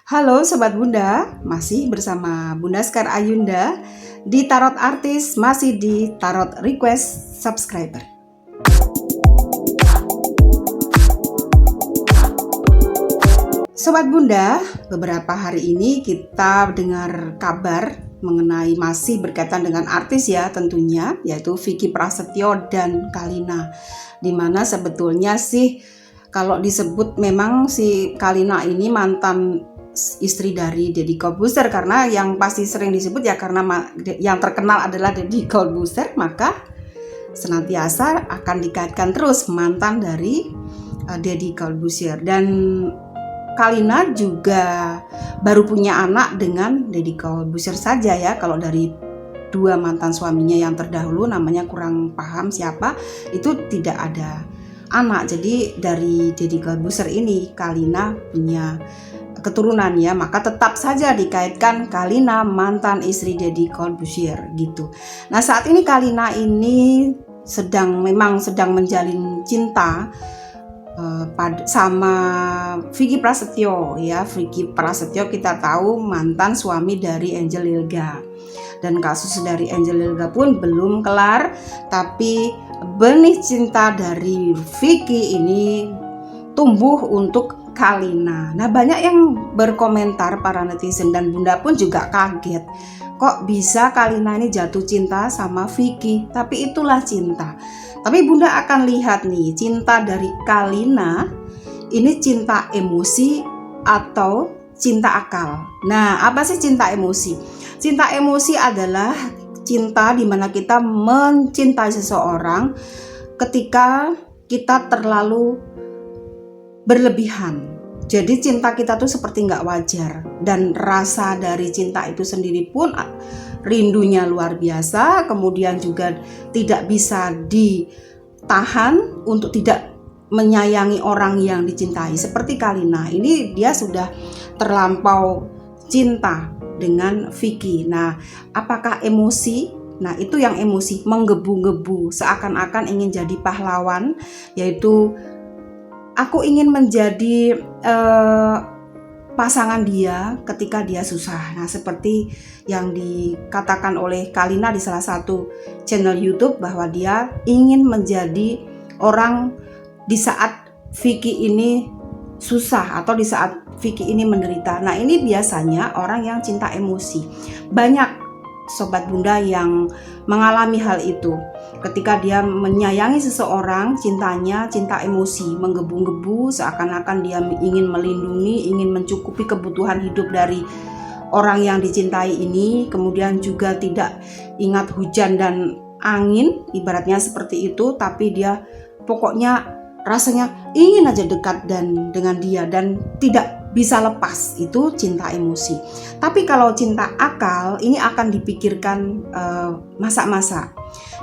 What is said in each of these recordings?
Halo Sobat Bunda, masih bersama Bunda Sekar Ayunda di Tarot Artis, masih di Tarot Request Subscriber. Sobat Bunda, beberapa hari ini kita dengar kabar mengenai masih berkaitan dengan artis ya tentunya, yaitu Vicky Prasetyo dan Kalina. Dimana sebetulnya sih kalau disebut memang si Kalina ini mantan istri dari Deddy Corbuzier, karena yang pasti sering disebut ya karena yang terkenal adalah Deddy Corbuzier, maka senantiasa akan dikaitkan terus mantan dari Deddy Corbuzier. Dan Kalina juga baru punya anak dengan Deddy Corbuzier saja ya. Kalau dari dua mantan suaminya yang terdahulu namanya kurang paham siapa, itu tidak ada anak. Jadi dari Deddy Corbuzier ini Kalina punya keturunan ya, maka tetap saja dikaitkan Kalina mantan istri Deddy Corbuzier gitu. Nah, saat ini Kalina ini sedang menjalin cinta sama Vicky Prasetyo ya. Vicky Prasetyo kita tahu mantan suami dari Angel Lilga, dan kasus dari Angel Lilga pun belum kelar, tapi benih cinta dari Vicky ini tumbuh untuk Kalina. Nah, banyak yang berkomentar, para netizen dan Bunda pun juga kaget. Kok bisa Kalina ini jatuh cinta sama Vicky? Tapi itulah cinta. Tapi Bunda akan lihat nih, cinta dari Kalina ini cinta emosi atau cinta akal. Nah, apa sih cinta emosi? Cinta emosi adalah cinta di mana kita mencintai seseorang ketika kita terlalu berlebihan. Jadi cinta kita tuh seperti nggak wajar, dan rasa dari cinta itu sendiri pun rindunya luar biasa, kemudian juga tidak bisa ditahan untuk tidak menyayangi orang yang dicintai. Seperti Kalina, ini dia sudah terlampau cinta dengan Vicky. Nah, apakah emosi? Nah, itu yang emosi, menggebu-gebu, seakan-akan ingin jadi pahlawan, yaitu aku ingin menjadi pasangan dia ketika dia susah. Nah, seperti yang dikatakan oleh Kalina di salah satu channel YouTube, bahwa dia ingin menjadi orang di saat Vicky ini susah atau di saat Vicky ini menderita. Nah, ini biasanya orang yang cinta emosi. Banyak Sobat Bunda yang mengalami hal itu. Ketika dia menyayangi seseorang, cintanya cinta emosi, menggebu-gebu, seakan-akan dia ingin melindungi, ingin mencukupi kebutuhan hidup dari orang yang dicintai ini. Kemudian juga tidak ingat hujan dan angin, ibaratnya seperti itu, tapi dia pokoknya rasanya ingin aja dekat dengan dia dan tidak bisa lepas. Itu cinta emosi. Tapi kalau cinta akal ini akan dipikirkan masa-masa.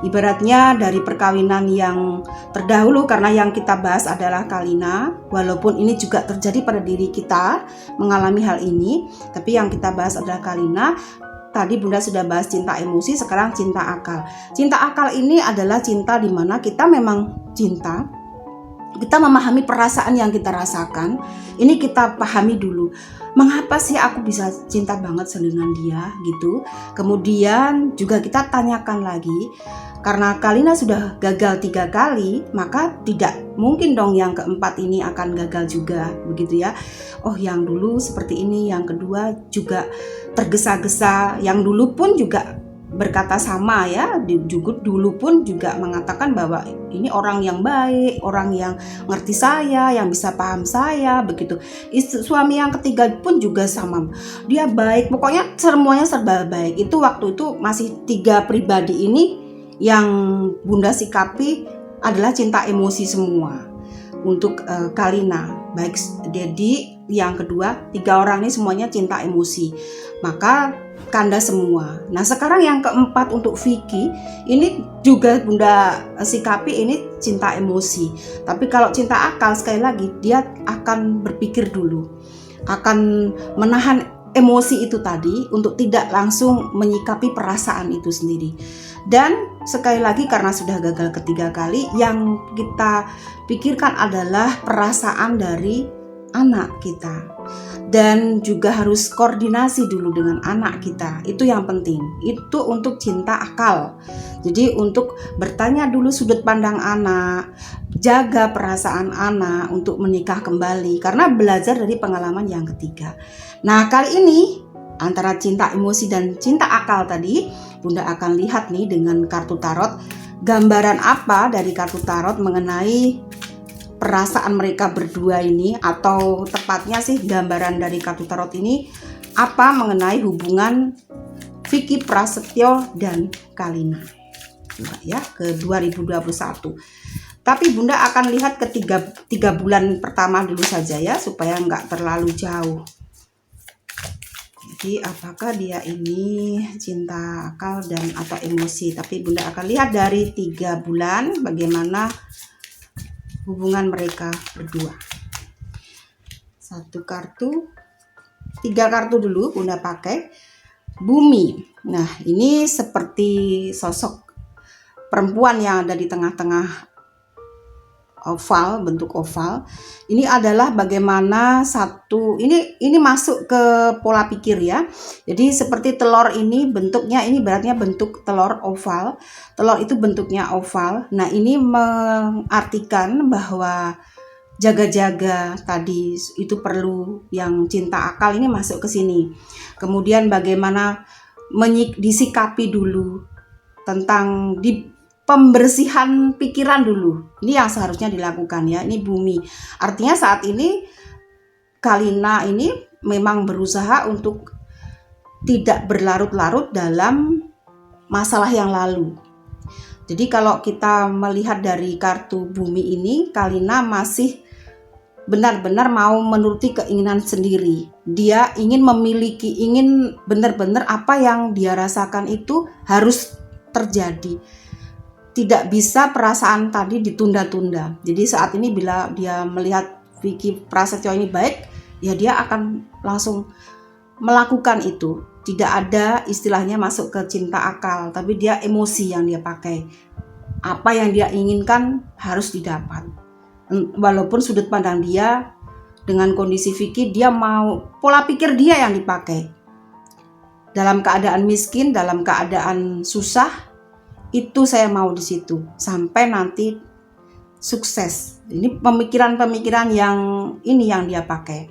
Ibaratnya dari perkawinan yang terdahulu, karena yang kita bahas adalah Kalina, walaupun ini juga terjadi pada diri kita mengalami hal ini, tapi yang kita bahas adalah Kalina. Tadi Bunda sudah bahas cinta emosi, sekarang cinta akal. Cinta akal ini adalah cinta di mana kita memang cinta, kita memahami perasaan yang kita rasakan. Ini kita pahami dulu, mengapa sih aku bisa cinta banget dengan dia gitu. Kemudian juga kita tanyakan lagi, karena Kalina sudah gagal 3 kali, maka tidak mungkin dong yang keempat ini akan gagal juga, begitu ya. Oh, yang dulu seperti ini, yang kedua juga tergesa-gesa, yang dulu pun juga berkata sama ya, dulu pun juga mengatakan bahwa ini orang yang baik, orang yang ngerti saya, yang bisa paham saya, begitu. Suami yang ketiga pun juga sama, dia baik, pokoknya semuanya serba baik. Itu waktu itu masih 3 pribadi ini yang Bunda sikapi adalah cinta emosi semua untuk Kalina, baik Deddy, yang kedua, 3 orang ini semuanya cinta emosi, maka kandas semua. Nah, sekarang yang keempat untuk Vicky ini juga Bunda sikapi ini cinta emosi. Tapi kalau cinta akal, sekali lagi dia akan berpikir dulu, akan menahan emosi itu tadi untuk tidak langsung menyikapi perasaan itu sendiri. Dan sekali lagi, karena sudah gagal ketiga kali, yang kita pikirkan adalah perasaan dari anak kita, dan juga harus koordinasi dulu dengan anak kita. Itu yang penting. Itu untuk cinta akal. Jadi untuk bertanya dulu sudut pandang anak, jaga perasaan anak untuk menikah kembali, karena belajar dari pengalaman yang ketiga. Nah, kali ini antara cinta emosi dan cinta akal tadi, Bunda akan lihat nih dengan kartu tarot, gambaran apa dari kartu tarot mengenai perasaan mereka berdua ini, atau tepatnya sih gambaran dari kartu tarot ini apa mengenai hubungan Vicky Prasetyo dan Kalina ya ke 2021. Tapi Bunda akan lihat ke tiga bulan pertama dulu saja ya, supaya nggak terlalu jauh. Jadi apakah dia ini cinta akal dan atau emosi, tapi Bunda akan lihat dari 3 bulan bagaimana hubungan mereka berdua. 1 kartu, 3 kartu dulu Bunda pakai. Bumi. Nah, ini seperti sosok perempuan yang ada di tengah-tengah oval, bentuk oval. Ini adalah bagaimana ini masuk ke pola pikir ya. Jadi seperti telur ini bentuknya, ini beratnya bentuk telur oval. Telur itu bentuknya oval. Nah, ini mengartikan bahwa jaga-jaga tadi itu perlu, yang cinta akal ini masuk ke sini. Kemudian bagaimana disikapi dulu tentang pembersihan pikiran dulu. Ini yang seharusnya dilakukan ya. Ini bumi. Artinya saat ini Kalina ini memang berusaha untuk tidak berlarut-larut dalam masalah yang lalu. Jadi kalau kita melihat dari kartu bumi ini, Kalina masih benar-benar mau menuruti keinginan sendiri. Dia ingin memiliki, ingin benar-benar apa yang dia rasakan itu harus terjadi. Tidak bisa perasaan tadi ditunda-tunda. Jadi saat ini bila dia melihat Vicky Prasetyo ini baik, ya dia akan langsung melakukan itu. Tidak ada istilahnya masuk ke cinta akal, tapi dia emosi yang dia pakai. Apa yang dia inginkan harus didapat. Walaupun sudut pandang dia dengan kondisi Vicky, dia mau pola pikir dia yang dipakai. Dalam keadaan miskin, dalam keadaan susah, itu saya mau di situ sampai nanti sukses. Ini pemikiran-pemikiran yang ini yang dia pakai.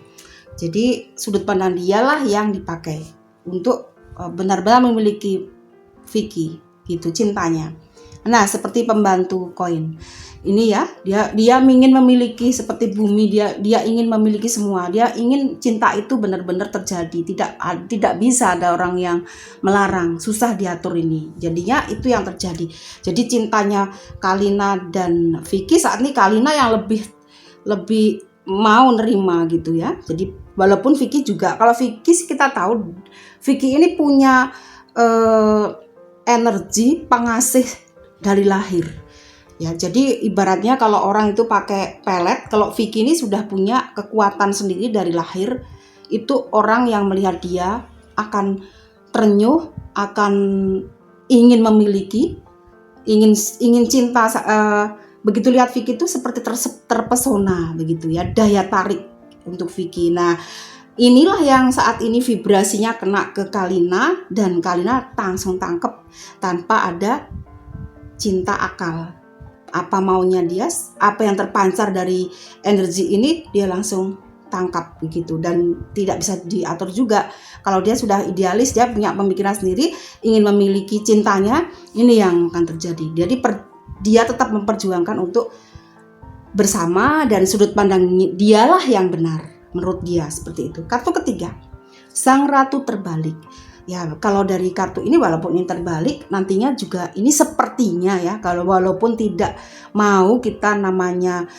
Jadi sudut pandang dialah yang dipakai untuk benar-benar memiliki Vicky gitu cintanya. Nah, seperti pembantu koin. Ini ya, dia ingin memiliki seperti bumi, dia ingin memiliki semua. Dia ingin cinta itu benar-benar terjadi. Tidak bisa ada orang yang melarang, susah diatur ini. Jadinya itu yang terjadi. Jadi cintanya Kalina dan Vicky saat ini, Kalina yang lebih mau nerima gitu ya. Jadi walaupun Vicky juga, kalau Vicky kita tahu Vicky ini punya energi pengasih dari lahir. Ya, jadi ibaratnya kalau orang itu pakai pelet, kalau Vicky ini sudah punya kekuatan sendiri dari lahir, itu orang yang melihat dia akan terenyuh, akan ingin memiliki, ingin cinta. Begitu lihat Vicky itu seperti terpesona begitu ya, daya tarik untuk Vicky. Nah, inilah yang saat ini vibrasinya kena ke Kalina, dan Kalina langsung tangkep tanpa ada cinta akal. Apa maunya dia, apa yang terpancar dari energi ini dia langsung tangkap begitu, dan tidak bisa diatur juga. Kalau dia sudah idealis, dia punya pemikiran sendiri, ingin memiliki cintanya, ini yang akan terjadi. Jadi dia tetap memperjuangkan untuk bersama, dan sudut pandang dialah yang benar menurut dia, seperti itu. Kartu ketiga, Sang Ratu terbalik. Ya, kalau dari kartu ini walaupun ini terbalik, nantinya juga ini sepertinya ya, kalau walaupun tidak mau kita namanya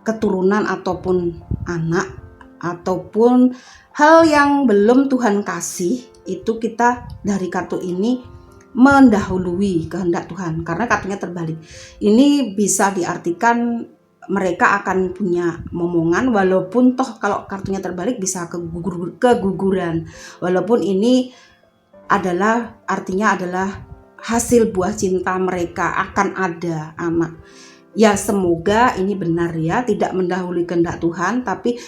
keturunan ataupun anak ataupun hal yang belum Tuhan kasih, itu kita dari kartu ini mendahului kehendak Tuhan karena kartunya terbalik. Ini bisa diartikan mereka akan punya momongan, walaupun toh kalau kartunya terbalik bisa keguguran. Walaupun ini artinya adalah hasil buah cinta mereka, akan ada anak. Ya, semoga ini benar ya, tidak mendahului kehendak Tuhan, tapi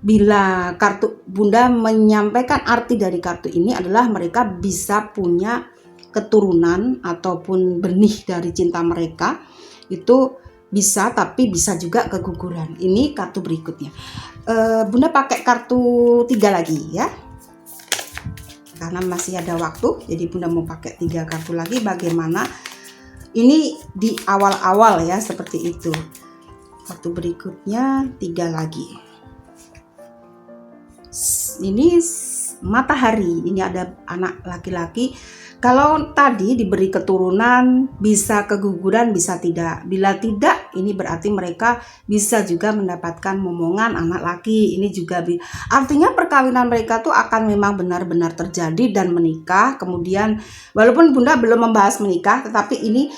bila kartu Bunda menyampaikan arti dari kartu ini adalah mereka bisa punya keturunan ataupun benih dari cinta mereka itu bisa, tapi bisa juga keguguran. Ini kartu berikutnya. Bunda pakai kartu 3 lagi ya, karena masih ada waktu. Jadi Bunda mau pakai 3 kartu lagi. Bagaimana ini di awal-awal ya, seperti itu. Kartu berikutnya 3 lagi. Ini matahari. Ini ada anak laki-laki. Kalau tadi diberi keturunan, bisa keguguran, bisa tidak. Bila tidak, ini berarti mereka bisa juga mendapatkan momongan anak laki. Ini juga artinya perkawinan mereka tuh akan memang benar-benar terjadi dan menikah. Kemudian walaupun Bunda belum membahas menikah, tetapi ini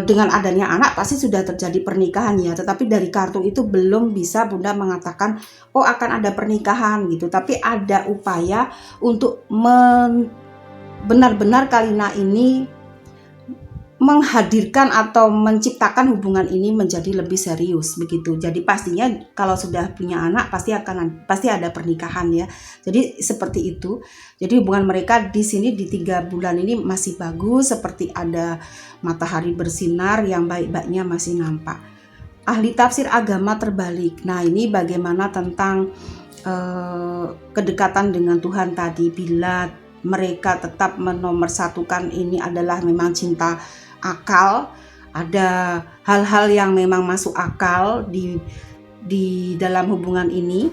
dengan adanya anak pasti sudah terjadi pernikahan ya. Tetapi dari kartu itu belum bisa Bunda mengatakan oh akan ada pernikahan gitu. Tapi ada upaya untuk benar-benar Kalina ini menghadirkan atau menciptakan hubungan ini menjadi lebih serius begitu. Jadi pastinya kalau sudah punya anak pasti ada pernikahan ya. Jadi seperti itu. Jadi hubungan mereka di sini di 3 bulan ini masih bagus, seperti ada matahari bersinar yang baik-baiknya masih nampak. Ahli tafsir agama terbalik. Nah, ini bagaimana tentang kedekatan dengan Tuhan tadi, bila mereka tetap menomorsatukan ini adalah memang cinta akal, ada hal-hal yang memang masuk akal di dalam hubungan ini.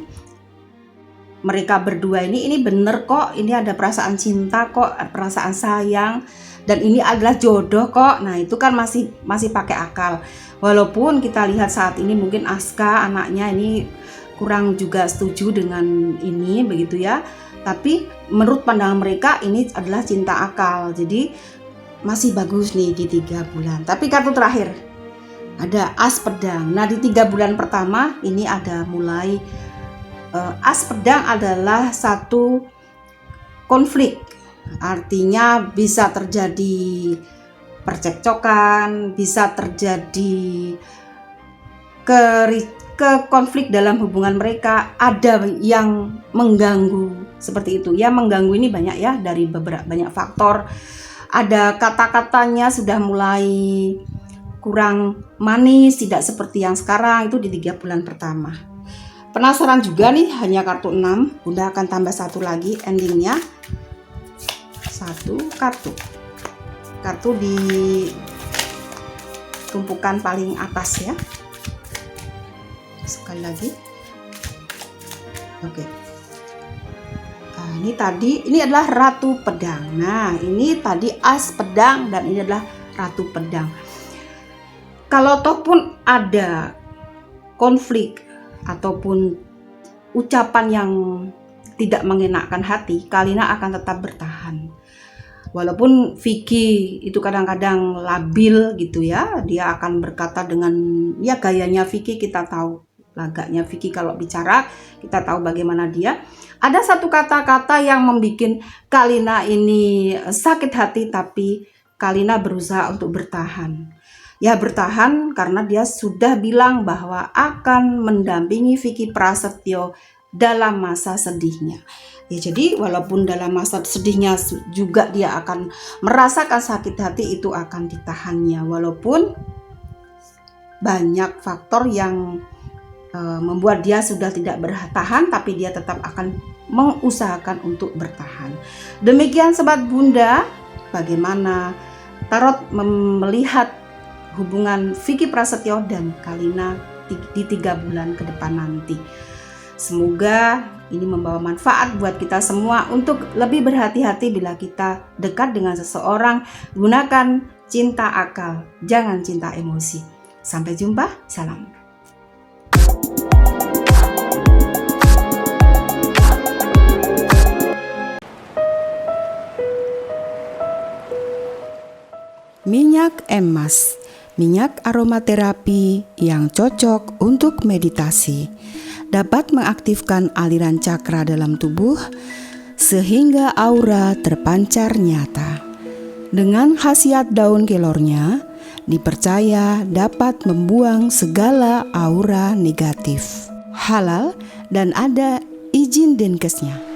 Mereka berdua ini benar kok, ini ada perasaan cinta kok, perasaan sayang, dan ini adalah jodoh kok. Nah, itu kan masih pakai akal. Walaupun kita lihat saat ini mungkin Aska anaknya ini kurang juga setuju dengan ini begitu ya. Tapi menurut pandangan mereka ini adalah cinta akal. Jadi masih bagus nih di 3 bulan. Tapi kartu terakhir ada as pedang. Nah, di 3 bulan pertama ini ada mulai as pedang adalah satu konflik. Artinya bisa terjadi percekcokan, bisa terjadi konflik dalam hubungan mereka, ada yang mengganggu seperti itu ya. Mengganggu ini banyak ya, dari banyak faktor. Ada kata-katanya sudah mulai kurang manis, tidak seperti yang sekarang. Itu di 3 bulan pertama. Penasaran juga nih, hanya kartu 6. Bunda akan tambah 1 lagi endingnya. 1 kartu di tumpukan paling atas ya. Sekali lagi. Oke. Nah, ini adalah Ratu Pedang. Nah, ini tadi as pedang dan ini adalah Ratu Pedang. Kalau toh pun ada konflik ataupun ucapan yang tidak mengenakkan hati, Kalina akan tetap bertahan. Walaupun Vicky itu kadang-kadang labil gitu ya, dia akan berkata dengan ya gayanya Vicky, kita tahu lagaknya Vicky kalau bicara, kita tahu bagaimana dia. Ada satu kata-kata yang membuat Kalina ini sakit hati, tapi Kalina berusaha untuk bertahan. Ya bertahan karena dia sudah bilang bahwa akan mendampingi Vicky Prasetyo dalam masa sedihnya. Ya, jadi walaupun dalam masa sedihnya juga dia akan merasakan sakit hati, itu akan ditahannya. Walaupun banyak faktor yang membuat dia sudah tidak bertahan, tapi dia tetap akan mengusahakan untuk bertahan. Demikian Sobat Bunda, bagaimana Tarot melihat hubungan Vicky Prasetyo dan Kalina di 3 bulan ke depan nanti. Semoga ini membawa manfaat buat kita semua untuk lebih berhati-hati bila kita dekat dengan seseorang. Gunakan cinta akal, jangan cinta emosi. Sampai jumpa, salam. Minyak emas, minyak aromaterapi yang cocok untuk meditasi, dapat mengaktifkan aliran cakra dalam tubuh sehingga aura terpancar nyata. Dengan khasiat daun kelornya, dipercaya dapat membuang segala aura negatif. Halal dan ada izin Dinkesnya.